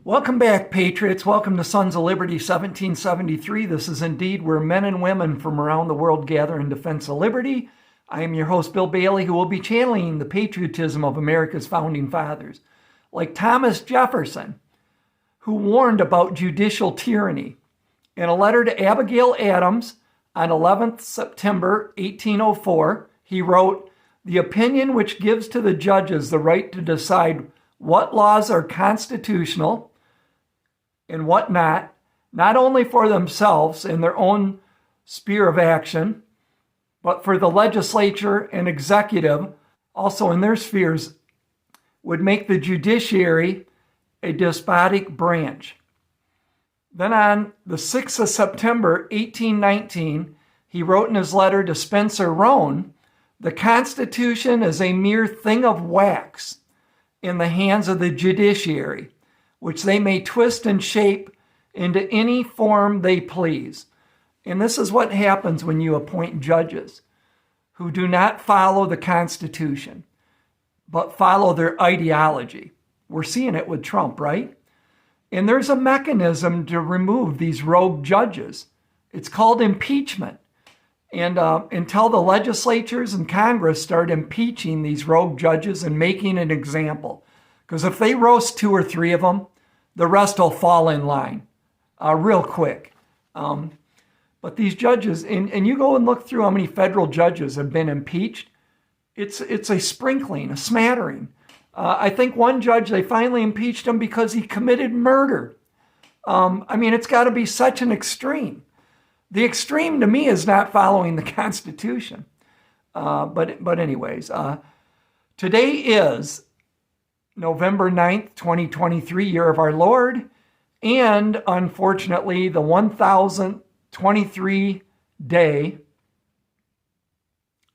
Welcome back, Patriots. Welcome to Sons of Liberty 1773. This is indeed where men and women from around the world gather in defense of liberty. I am your host, Bill Bailey, who will be channeling the patriotism of America's founding fathers, like Thomas Jefferson, who warned about judicial tyranny. In a letter to Abigail Adams on 11th September 1804, he wrote, "The opinion which gives to the judges the right to decide what laws are constitutional and what not only for themselves in their own sphere of action, but for the legislature and executive also in their spheres, would make the judiciary a despotic branch." Then on the 6th of September 1819, he wrote in his letter to Spencer Roane, "The Constitution is a mere thing of wax in the hands of the judiciary, which they may twist and shape into any form they please." And this is what happens when you appoint judges who do not follow the Constitution, but follow their ideology. We're seeing it with Trump, right? And there's a mechanism to remove these rogue judges. It's called impeachment. And until the legislatures and Congress start impeaching these rogue judges and making an example, because if they roast 2 or 3 of them, the rest will fall in line real quick. But these judges, and you go and look through how many federal judges have been impeached, it's a sprinkling, a smattering. I think one judge, they finally impeached him because he committed murder. It's got to be such an extreme. The extreme to me is not following the Constitution. But anyways, today is November 9th, 2023, year of our Lord, and unfortunately the 1023 day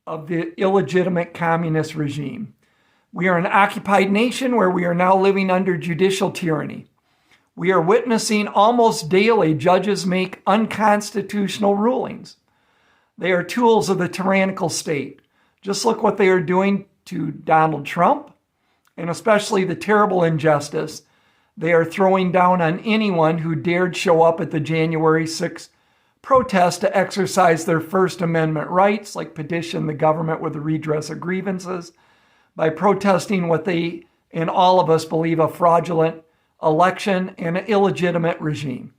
of the illegitimate communist regime. We are an occupied nation where we are now living under judicial tyranny. We are witnessing almost daily judges make unconstitutional rulings. They are tools of the tyrannical state. Just look what they are doing to Donald Trump, and especially the terrible injustice they are throwing down on anyone who dared show up at the January 6th protest to exercise their First Amendment rights, like petition the government with the redress of grievances, by protesting what they and all of us believe a fraudulent election and an illegitimate regime.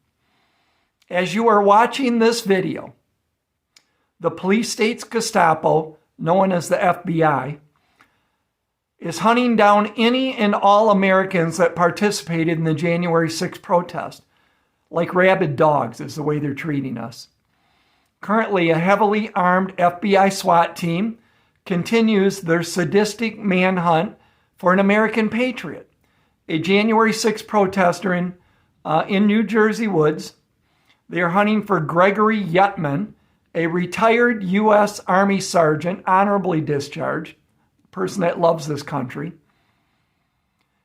As you are watching this video, the police state's Gestapo, known as the FBI, is hunting down any and all Americans that participated in the January 6th protest. Like rabid dogs is the way they're treating us. Currently, a heavily armed FBI SWAT team continues their sadistic manhunt for an American patriot, a January 6th protester in New Jersey woods. They are hunting for Gregory Yetman, a retired U.S. Army sergeant, honorably discharged, a person that loves this country.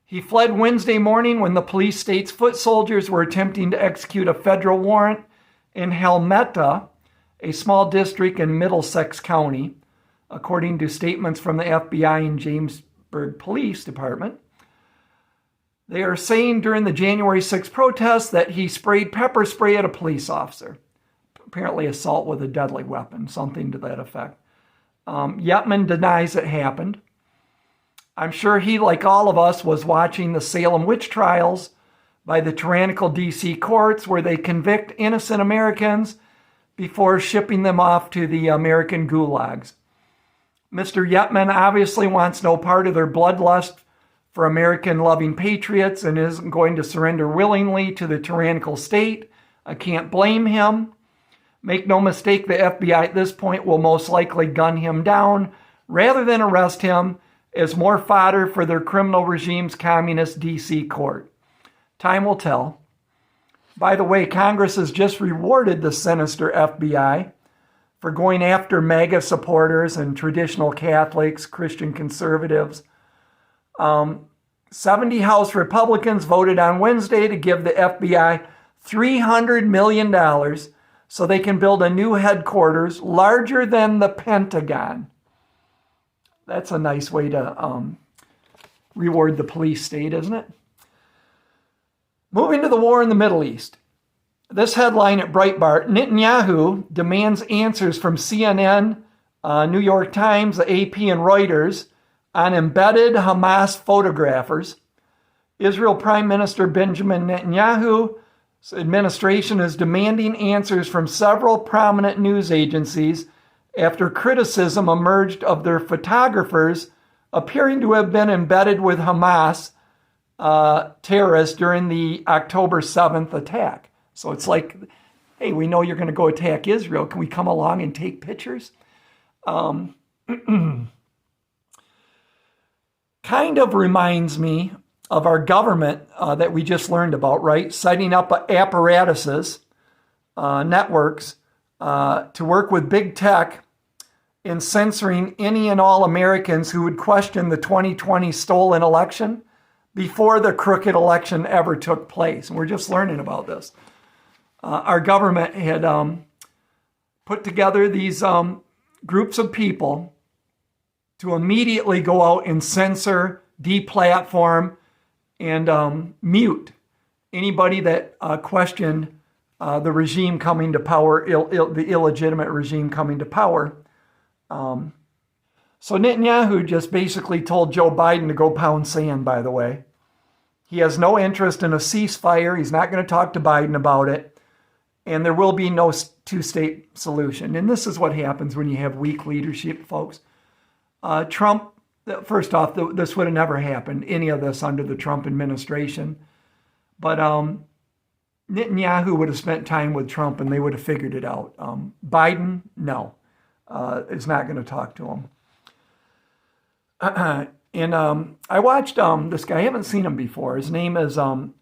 He fled Wednesday morning when the police state's foot soldiers were attempting to execute a federal warrant in Helmetta, a small district in Middlesex County, according to statements from the FBI and Jamesburg Police Department. They are saying during the January 6th protest that he sprayed pepper spray at a police officer. Apparently assault with a deadly weapon, something to that effect. Yetman denies it happened. I'm sure he, like all of us, was watching the Salem witch trials by the tyrannical D.C. courts where they convict innocent Americans before shipping them off to the American gulags. Mr. Yetman obviously wants no part of their bloodlust for American-loving patriots and isn't going to surrender willingly to the tyrannical state. I can't blame him. Make no mistake, the FBI at this point will most likely gun him down rather than arrest him as more fodder for their criminal regime's communist D.C. court. Time will tell. By the way, Congress has just rewarded the sinister FBI for going after MAGA supporters and traditional Catholics, Christian conservatives. 70 House Republicans voted on Wednesday to give the FBI $300 million so they can build a new headquarters larger than the Pentagon. That's a nice way to reward the police state, isn't it? Moving to the war in the Middle East. This headline at Breitbart: Netanyahu demands answers from CNN, New York Times, the AP, and Reuters on embedded Hamas photographers. Israel Prime Minister Benjamin Netanyahu's administration is demanding answers from several prominent news agencies after criticism emerged of their photographers appearing to have been embedded with Hamas terrorists during the October 7th attack. So it's like, hey, we know you're going to go attack Israel. Can we come along and take pictures? Kind of reminds me of our government that we just learned about, right? Setting up apparatuses, networks, to work with big tech in censoring any and all Americans who would question the 2020 stolen election before the crooked election ever took place. And we're just learning about this. Our government had put together these groups of people to immediately go out and censor, deplatform, and mute anybody that questioned the regime coming to power, the illegitimate regime coming to power. So Netanyahu just basically told Joe Biden to go pound sand, by the way. He has no interest in a ceasefire. He's not going to talk to Biden about it. And there will be no two-state solution. And this is what happens when you have weak leadership, folks. Trump, first off, this would have never happened, any of this under the Trump administration. But Netanyahu would have spent time with Trump and they would have figured it out. Biden, no, is not going to talk to him. And I watched this guy. I haven't seen him before. His name is, I'm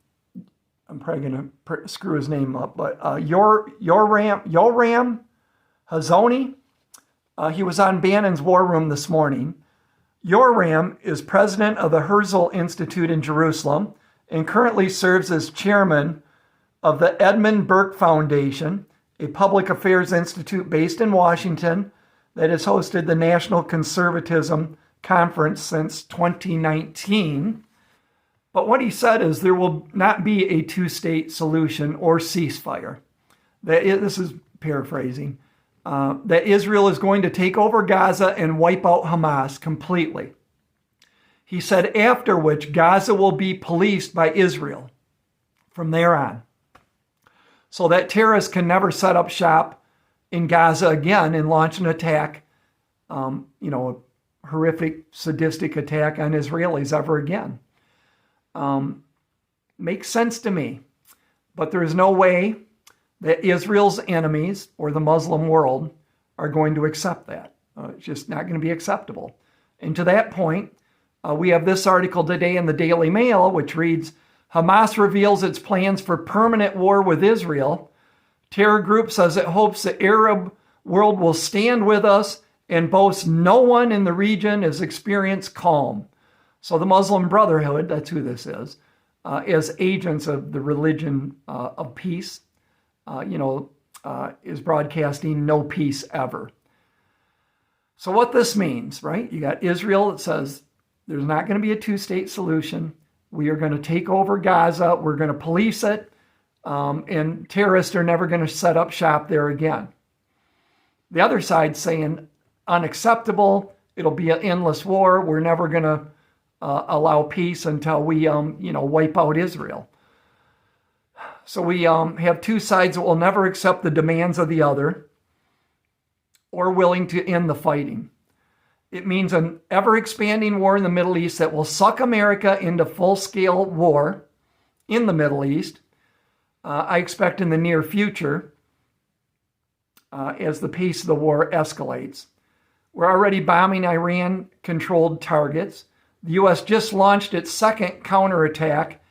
probably going to screw his name up, but Yoram Hazony. He was on Bannon's War Room this morning. Yoram is president of the Herzl Institute in Jerusalem and currently serves as chairman of the Edmund Burke Foundation, a public affairs institute based in Washington that has hosted the National Conservatism Conference since 2019. But what he said is there will not be a two-state solution or ceasefire. This is paraphrasing. That Israel is going to take over Gaza and wipe out Hamas completely. He said after which Gaza will be policed by Israel from there on. So that terrorists can never set up shop in Gaza again and launch an attack, a horrific, sadistic attack on Israelis ever again. Makes sense to me. But there is no way that Israel's enemies or the Muslim world are going to accept that. It's just not going to be acceptable. And to that point, we have this article today in the Daily Mail, which reads, Hamas reveals its plans for permanent war with Israel. Terror group says it hopes the Arab world will stand with us and boasts no one in the region has experienced calm. So the Muslim Brotherhood, that's who this is, as agents of the religion of peace, is broadcasting no peace ever. So what this means, right? You got Israel that says there's not going to be a two-state solution. We are going to take over Gaza. We're going to police it. And terrorists are never going to set up shop there again. The other side saying unacceptable. It'll be an endless war. We're never going to allow peace until we, wipe out Israel. So we have two sides that will never accept the demands of the other or willing to end the fighting. It means an ever-expanding war in the Middle East that will suck America into full-scale war in the Middle East, I expect in the near future, as the pace of the war escalates. We're already bombing Iran-controlled targets. The U.S. just launched its second counterattack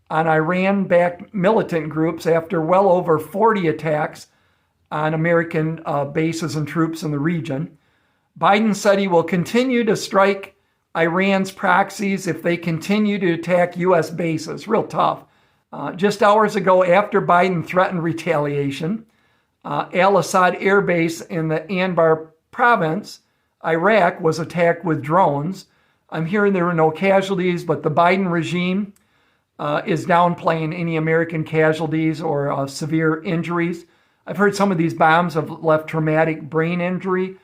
on Iran-backed militant groups after well over 40 attacks on American bases and troops in the region. Biden said he will continue to strike Iran's proxies if they continue to attack U.S. bases. Real tough. Just hours ago, after Biden threatened retaliation, Al-Assad Air Base in the Anbar province, Iraq, was attacked with drones. I'm hearing there were no casualties, but the Biden regime is downplaying any American casualties or severe injuries. I've heard some of these bombs have left traumatic brain injury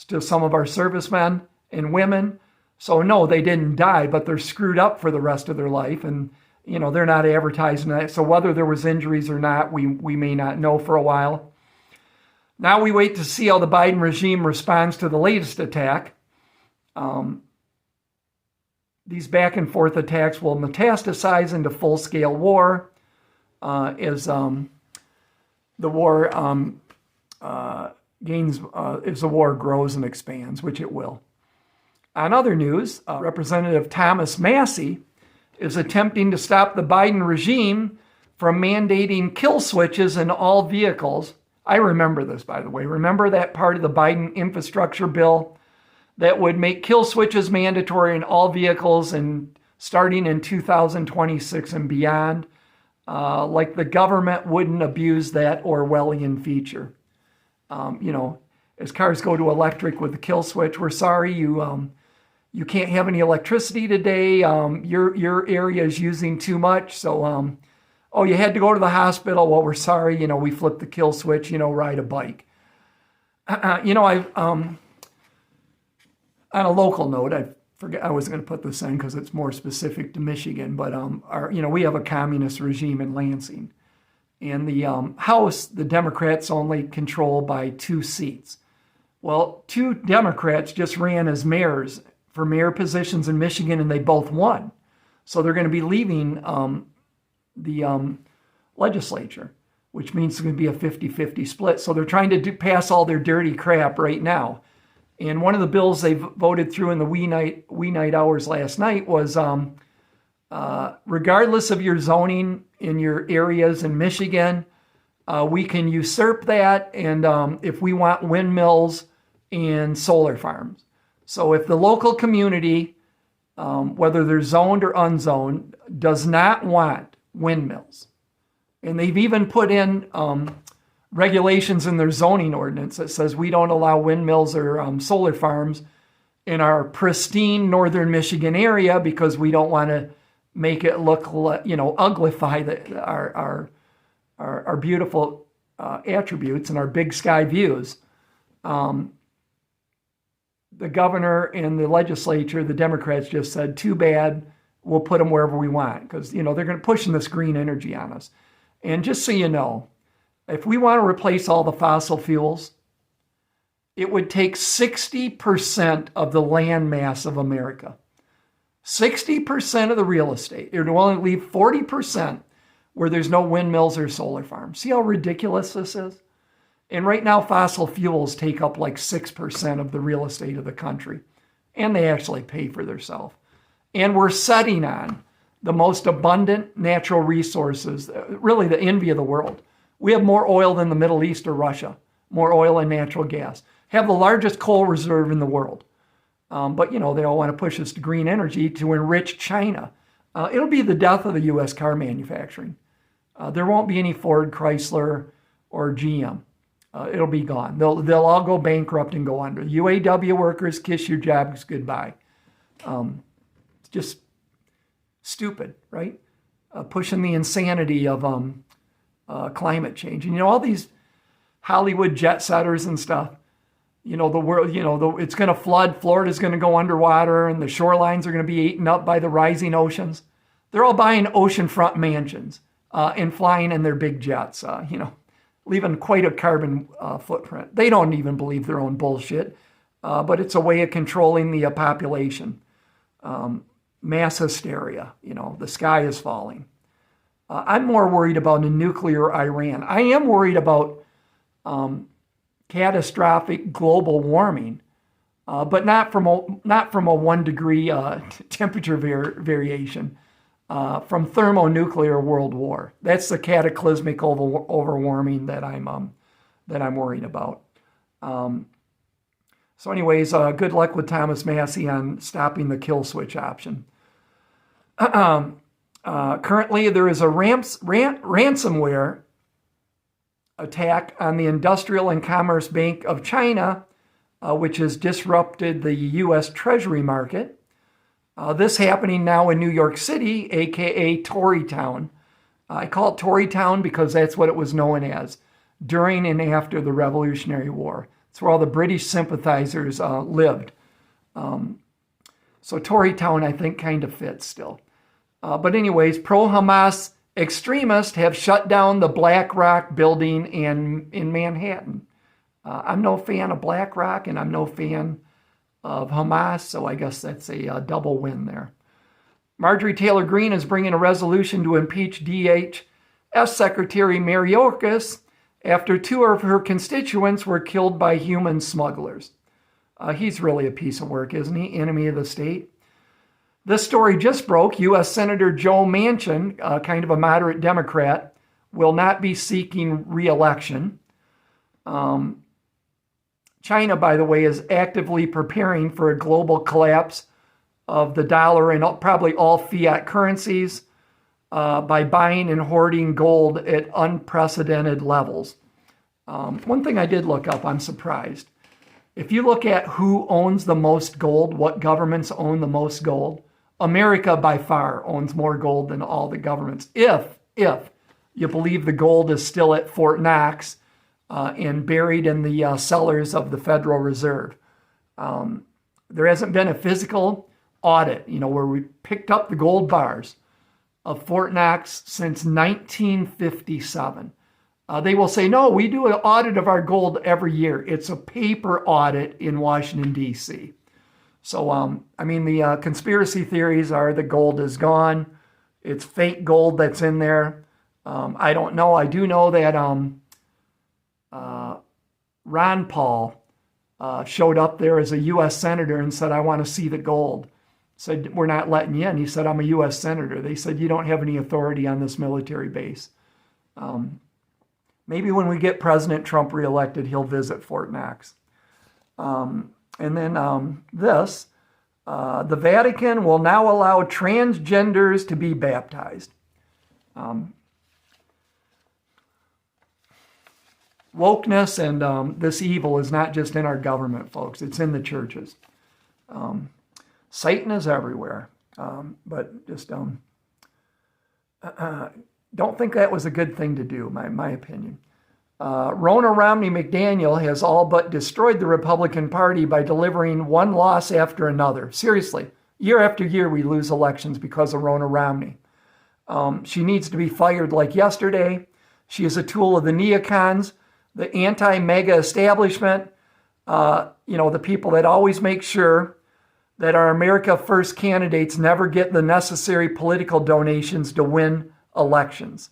to some of our servicemen and women. So no, they didn't die, but they're screwed up for the rest of their life. And, they're not advertising that. So whether there was injuries or not, we may not know for a while. Now we wait to see how the Biden regime responds to the latest attack. These back and forth attacks will metastasize into full-scale war as the war as the war grows and expands, which it will. On other news, Representative Thomas Massie is attempting to stop the Biden regime from mandating kill switches in all vehicles. I remember this, by the way. Remember that part of the Biden infrastructure bill that would make kill switches mandatory in all vehicles and starting in 2026 and beyond? Like the government wouldn't abuse that Orwellian feature. As cars go to electric with the kill switch, we're sorry, you can't have any electricity today. Your area is using too much. So, you had to go to the hospital. Well, we're sorry. We flipped the kill switch, ride a bike. On a local note, I forget, I was going to put this in because it's more specific to Michigan, but we have a communist regime in Lansing. And the House, the Democrats only control by 2 seats. Well, 2 Democrats just ran as mayors for mayor positions in Michigan, and they both won. So they're going to be leaving the legislature, which means it's going to be a 50-50 split. So they're trying to pass all their dirty crap right now. And one of the bills they voted through in the wee night hours last night was regardless of your zoning in your areas in Michigan, we can usurp that, and if we want windmills and solar farms. So if the local community, whether they're zoned or unzoned, does not want windmills, and they've even put in regulations in their zoning ordinance that says we don't allow windmills or solar farms in our pristine northern Michigan area because we don't want to make it look, uglify our beautiful attributes and our big sky views. The governor and the legislature, the Democrats, just said, too bad, we'll put them wherever we want, because they're going to push this green energy on us. And just so you know, if we want to replace all the fossil fuels, it would take 60% of the land mass of America. 60% of the real estate. It would only leave 40% where there's no windmills or solar farms. See how ridiculous this is? And right now, fossil fuels take up like 6% of the real estate of the country. And they actually pay for themselves. And we're setting on the most abundant natural resources, really the envy of the world. We have more oil than the Middle East or Russia, more oil and natural gas. Have the largest coal reserve in the world. But, they all want to push us to green energy to enrich China. It'll be the death of the U.S. car manufacturing. There won't be any Ford, Chrysler, or GM. It'll be gone. They'll all go bankrupt and go under. UAW workers, kiss your jobs goodbye. It's just stupid, right? Pushing the insanity of climate change. And, all these Hollywood jet setters and stuff, the world, it's going to flood. Florida's going to go underwater and the shorelines are going to be eaten up by the rising oceans. They're all buying oceanfront mansions and flying in their big jets, leaving quite a carbon footprint. They don't even believe their own bullshit, but it's a way of controlling the population. Mass hysteria, the sky is falling. I'm more worried about a nuclear Iran. I am worried about catastrophic global warming, but not from a 1 degree temperature variation, from thermonuclear world war. That's the cataclysmic overwarming that I'm worried about. So anyways, good luck with Thomas Massie on stopping the kill switch option. Currently, there is a ransomware attack on the Industrial and Commerce Bank of China, which has disrupted the U.S. Treasury market. This happening now in New York City, aka Torytown. I call it Torytown because that's what it was known as during and after the Revolutionary War. It's where all the British sympathizers lived. So Torytown, I think, kind of fits still. But anyways, pro-Hamas extremists have shut down the Black Rock building in Manhattan. I'm no fan of Black Rock, and I'm no fan of Hamas, so I guess that's a double win there. Marjorie Taylor Greene is bringing a resolution to impeach DHS Secretary Mayorkas after 2 of her constituents were killed by human smugglers. He's really a piece of work, isn't he? Enemy of the state. This story just broke. U.S. Senator Joe Manchin, kind of a moderate Democrat, will not be seeking re-election. China, by the way, is actively preparing for a global collapse of the dollar and probably all fiat currencies by buying and hoarding gold at unprecedented levels. One thing I did look up, I'm surprised. If you look at who owns the most gold, what governments own the most gold, America by far owns more gold than all the governments. If you believe the gold is still at Fort Knox and buried in the cellars of the Federal Reserve. There hasn't been a physical audit, where we picked up the gold bars of Fort Knox since 1957. They will say, no, we do an audit of our gold every year. It's a paper audit in Washington, D.C. So, the conspiracy theories are the gold is gone. It's fake gold that's in there. I don't know. I do know that Ron Paul showed up there as a U.S. senator and said, I want to see the gold. Said, we're not letting you in. He said, I'm a U.S. senator. They said, you don't have any authority on this military base. Maybe when we get President Trump reelected, he'll visit Fort Knox. And then the Vatican will now allow transgenders to be baptized. Wokeness and this evil is not just in our government, folks. It's in the churches. Satan is everywhere. But just don't think that was a good thing to do, my opinion. Ronna Romney McDaniel has all but destroyed the Republican Party by delivering one loss after another. Seriously, year after year we lose elections because of Ronna Romney. She needs to be fired like yesterday. She is a tool of the neocons, the anti-mega establishment, the people that always make sure that our America First candidates never get the necessary political donations to win elections.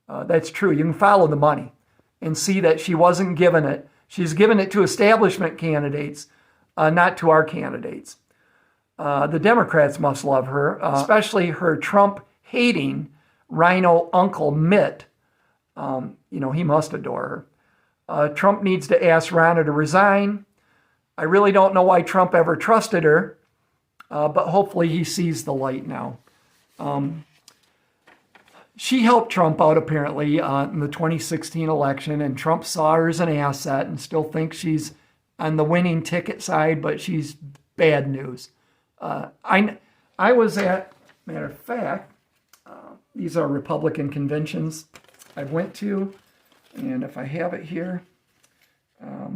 That's true. You can follow the money and see that she wasn't given it. She's given it to establishment candidates, not to our candidates. The Democrats must love her, especially her Trump-hating rhino uncle Mitt. He must adore her. Trump needs to ask Ronna to resign. I really don't know why Trump ever trusted her, but hopefully he sees the light now. She helped Trump out, apparently, in the 2016 election, and Trump saw her as an asset and still thinks she's on the winning ticket side, but she's bad news. I was at, matter of fact, these are Republican conventions I went to, and if I have it here, I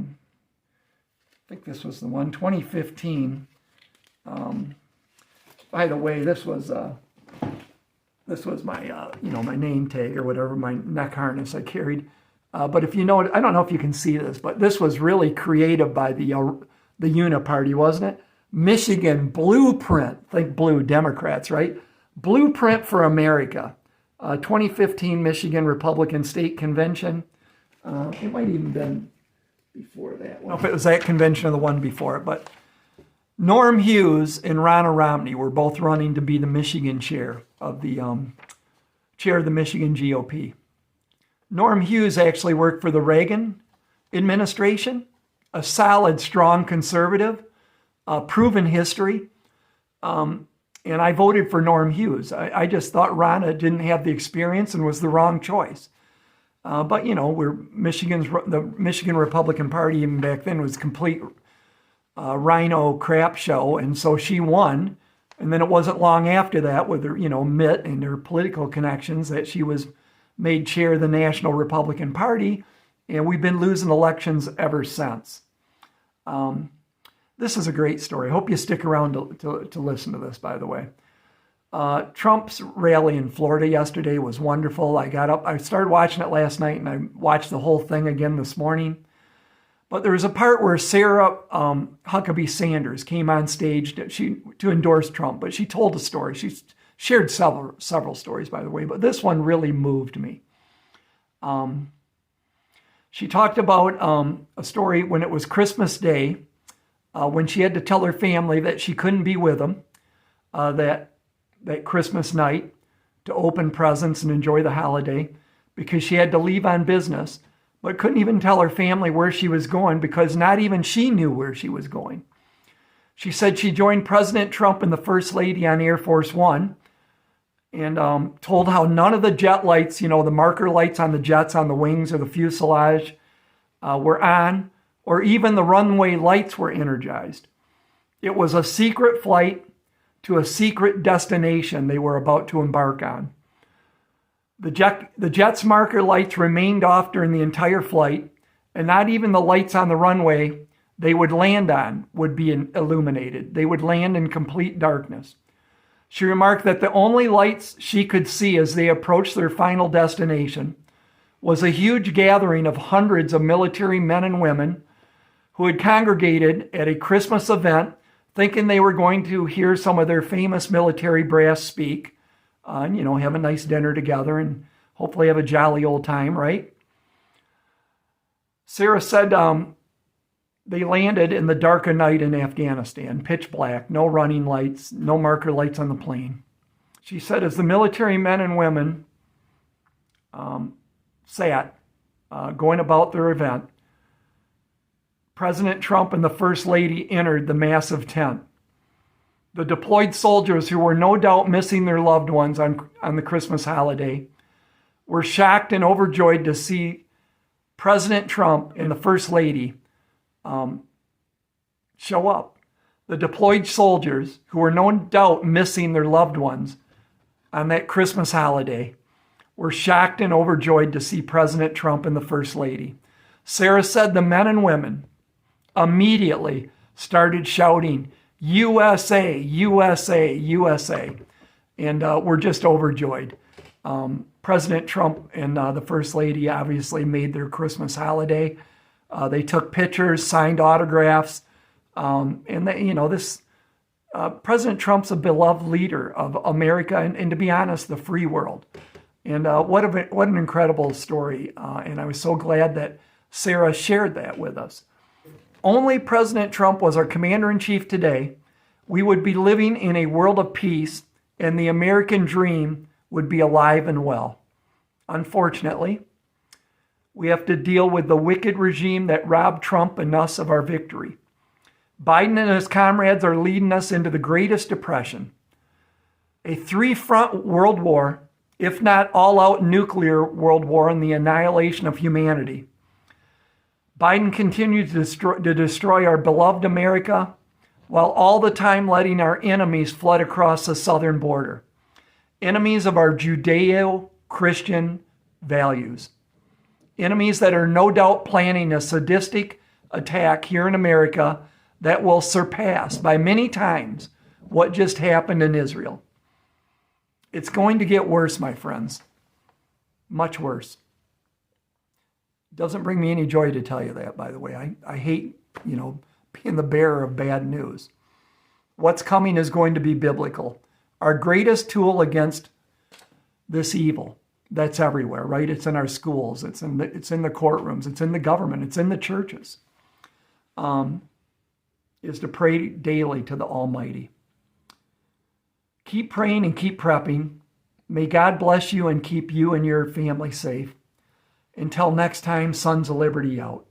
think this was the one, 2015. By the way, this was my, my name tag or whatever, my neck harness I carried. But if you know, I don't know if you can see this, but this was really creative by the Uniparty, wasn't it? Michigan Blueprint, think blue Democrats, right? Blueprint for America, 2015 Michigan Republican State Convention. It might even been before that. I don't know if it was that convention or the one before it, but Norm Hughes and Ronna Romney were both running to be the Michigan chair of the Michigan GOP. Norm Hughes actually worked for the Reagan administration, a solid, strong conservative, proven history. And I voted for Norm Hughes. I just thought Ronna didn't have the experience and was the wrong choice. But the Michigan Republican Party even back then was complete rhino crap show, and so she won And then it wasn't long after that, with her, Mitt and her political connections, that she was made chair of the National Republican Party, and we've been losing elections ever since. This is a great story. I hope you stick around to listen to this, by the way. Trump's rally in Florida yesterday was wonderful. I started watching it last night, and I watched the whole thing again this morning. But there was a part where Sarah Huckabee Sanders came on stage to endorse Trump, but she told a story. She shared several stories, by the way, but this one really moved me. She talked about a story when it was Christmas Day, when she had to tell her family that she couldn't be with them that Christmas night to open presents and enjoy the holiday because she had to leave on business, but couldn't even tell her family where she was going because not even she knew where she was going. She said she joined President Trump and the First Lady on Air Force One and told how none of the jet lights, the marker lights on the jets on the wings or the fuselage were on, or even the runway lights were energized. It was a secret flight to a secret destination they were about to embark on. The jet's marker lights remained off during the entire flight, and not even the lights on the runway they would land on would be illuminated. They would land in complete darkness. She remarked that the only lights she could see as they approached their final destination was a huge gathering of hundreds of military men and women who had congregated at a Christmas event thinking they were going to hear some of their famous military brass speak, and, have a nice dinner together and hopefully have a jolly old time, right? Sarah said they landed in the dark of night in Afghanistan, pitch black, no running lights, no marker lights on the plane. She said as the military men and women sat going about their event, President Trump and the First Lady entered the massive tent. The deployed soldiers, who were no doubt missing their loved ones on the Christmas holiday, were shocked and overjoyed to see President Trump and the First Lady show up. The deployed soldiers, who were no doubt missing their loved ones on that Christmas holiday, were shocked and overjoyed to see President Trump and the First Lady. Sarah said the men and women immediately started shouting, USA, USA, USA. And we're just overjoyed. President Trump and the First Lady obviously made their Christmas holiday. They took pictures, signed autographs. And President Trump's a beloved leader of America and to be honest, the free world. And what an incredible story. And I was so glad that Sarah shared that with us. Only President Trump was our commander-in-chief today, we would be living in a world of peace and the American dream would be alive and well. Unfortunately, we have to deal with the wicked regime that robbed Trump and us of our victory. Biden and his comrades are leading us into the greatest depression, a three-front world war, if not all-out nuclear world war and the annihilation of humanity. Biden continues to destroy our beloved America while all the time letting our enemies flood across the southern border. Enemies of our Judeo-Christian values. Enemies that are no doubt planning a sadistic attack here in America that will surpass by many times what just happened in Israel. It's going to get worse, my friends. Much worse. Doesn't bring me any joy to tell you that, by the way. I hate, being the bearer of bad news. What's coming is going to be biblical. Our greatest tool against this evil that's everywhere, right? It's in our schools. It's in the courtrooms. It's in the government. It's in the churches. Is to pray daily to the Almighty. Keep praying and keep prepping. May God bless you and keep you and your family safe. Until next time, Sons of Liberty out.